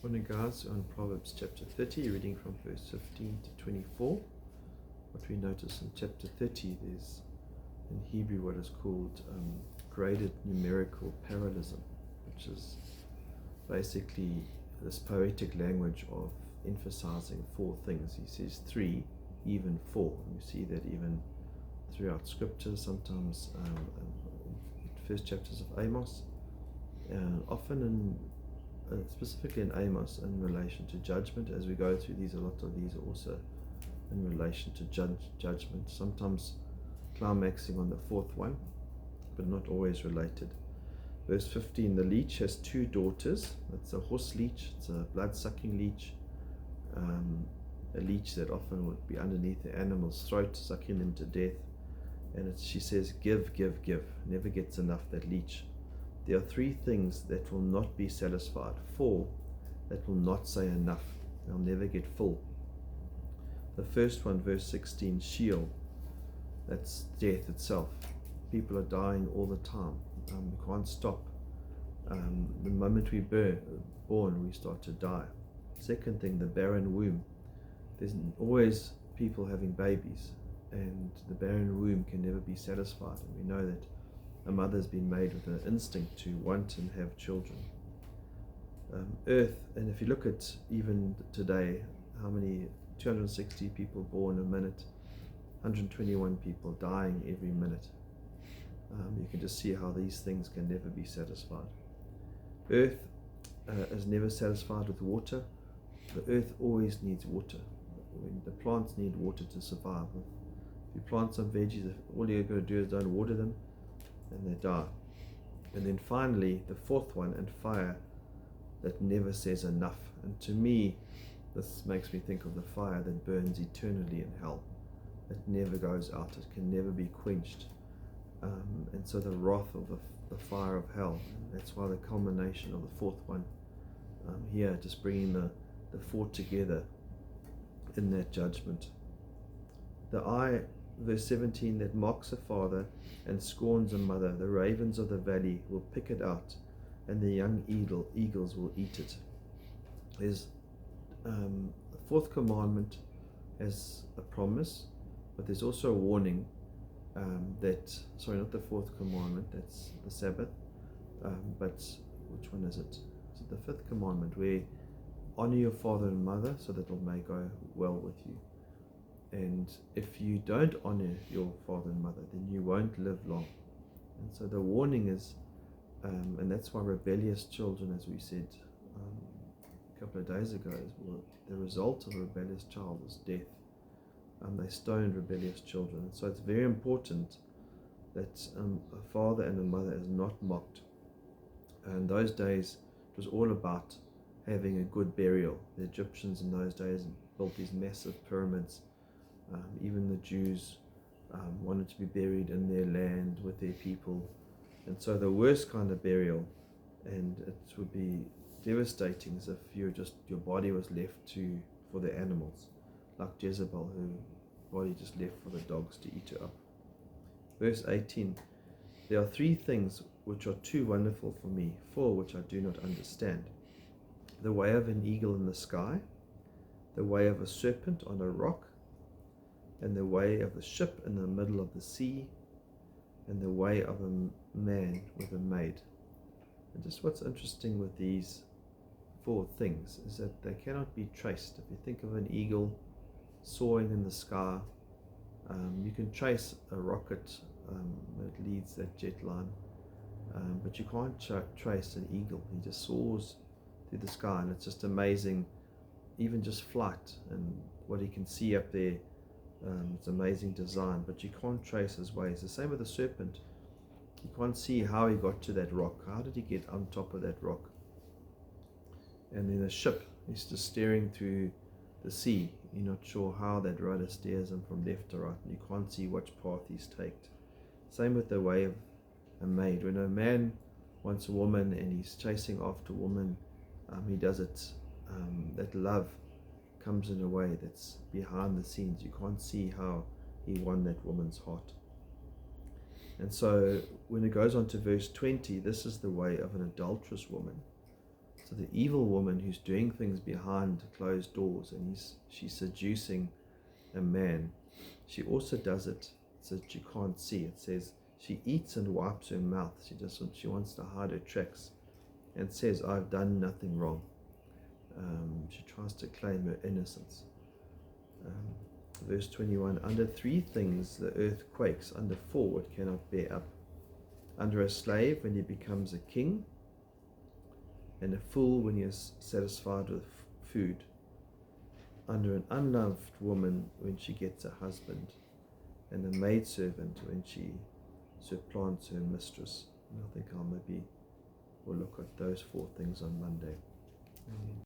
Morning, guys. On Proverbs chapter 30, reading from verse 15 to 24. What we notice in chapter 30, there's in Hebrew what is called graded numerical parallelism, which is basically this poetic language of emphasizing four things. He says three, even four. You see that even throughout scripture, sometimes in first chapters of Amos, often specifically in Amos, in relation to judgment. As we go through these, a lot of these are also in relation to judgment, sometimes climaxing on the fourth one, but not always related. Verse 15, the leech has two daughters. It's a horse leech, it's a blood-sucking leech, a leech that often would be underneath the animal's throat, sucking them to death. And she says, give, give, give. Never gets enough, that leech. There are three things that will not be satisfied, four that will not say enough. They'll never get full. The first one, verse 16, Sheol, that's death itself. People are dying all the time. We can't stop. The moment we born, we start to die. Second thing, the barren womb. There's always people having babies, and the barren womb can never be satisfied. And we know that a mother's been made with an instinct to want and have children. Earth, and if you look at even today, how many 260 people born a minute, 121 people dying every minute. You can just see how these things can never be satisfied. Earth is never satisfied with water. The earth always needs water. When the plants need water to survive. If you plant some veggies, all you're going to do is don't water them, and they die. And then finally, the fourth one, and fire that never says enough. And to me, this makes me think of the fire that burns eternally in hell. It never goes out. It can never be quenched. And so the wrath of the fire of hell. That's why the culmination of the fourth one here, just bringing the four together in that judgment. The eye, verse 17, that mocks a father and scorns a mother, the ravens of the valley will pick it out, and the young eagles will eat it. There's the fourth commandment as a promise, but there's also a warning not the fourth commandment, that's the Sabbath, but which one is it? Is it the fifth commandment, where honor your father and mother so that it may go well with you? And if you don't honor your father and mother, then you won't live long. And so the warning is, and that's why rebellious children, as we said a couple of days ago, the result of a rebellious child is death. They stoned rebellious children. And so it's very important that a father and a mother is not mocked. And those days, it was all about having a good burial. The Egyptians in those days built these massive pyramids. Even the Jews wanted to be buried in their land with their people. And so the worst kind of burial, and it would be devastating, as if your body was left for the animals, like Jezebel, her body just left for the dogs to eat her up. Verse 18, there are three things which are too wonderful for me, four which I do not understand. The way of an eagle in the sky, the way of a serpent on a rock, and the way of a ship in the middle of the sea, and the way of a man with a maid. And just what's interesting with these four things is that they cannot be traced. If you think of an eagle soaring in the sky, you can trace a rocket that leads that jet line, but you can't trace an eagle. He just soars through the sky, and it's just amazing, even just flight and what he can see up there. It's amazing design, but you can't trace his ways. The same with the serpent. You can't see how he got to that rock. How did he get on top of that rock? And then the ship, he's just steering through the sea. You're not sure how that rudder steers him from left to right. You can't see which path he's taken. Same with the way of a maid. When a man wants a woman and he's chasing after a woman, he does it. That love comes in a way that's behind the scenes. You can't see how he won that woman's heart. And so when it goes on to verse 20, this is the way of an adulterous woman. So the evil woman who's doing things behind closed doors, and she's seducing a man, she also does it so that you can't see. It says she eats and wipes her mouth. She wants to hide her tracks, and says, I've done nothing wrong. She tries to claim her innocence. Verse 21, under 3 things the earth quakes, under 4 it cannot bear up. Under a slave when he becomes a king, and a fool when he is satisfied with food. Under an unloved woman when she gets a husband, and a maidservant when she supplants her mistress. And I think we'll look at those 4 things on Monday. Amen.